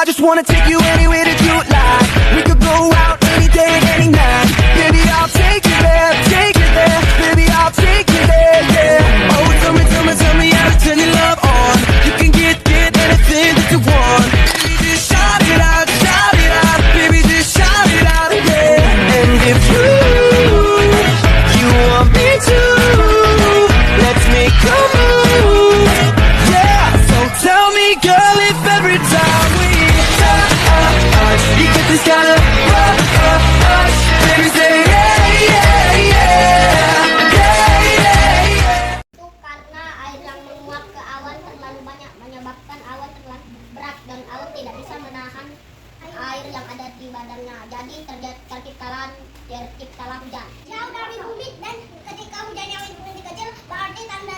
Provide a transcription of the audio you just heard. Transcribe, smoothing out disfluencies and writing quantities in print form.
I just wanna take you anywhere that you like. We could go out any day and any night. Baby, I'll take you there, take you there. Baby, I'll take you there, yeah. Oh, tell me how to turn your love on. You can get anything that you want. Baby, just shout it out, baby, just shout it out, yeah. And if you want me to, let's make a move, yeah. So tell me, girl, if every time we touch, you get this kind of rush, baby, say yeah, yeah, yeah, yeah, yeah, yeah. Itu karena air yang menguap ke awan terlalu banyak menyebabkan awan terlalu berat dan awan tidak bisa menahan air yang ada di badannya. Jadi terciptalah hujan. Jauh dari bumi dan ketika hujan yang itu kecil berarti tanda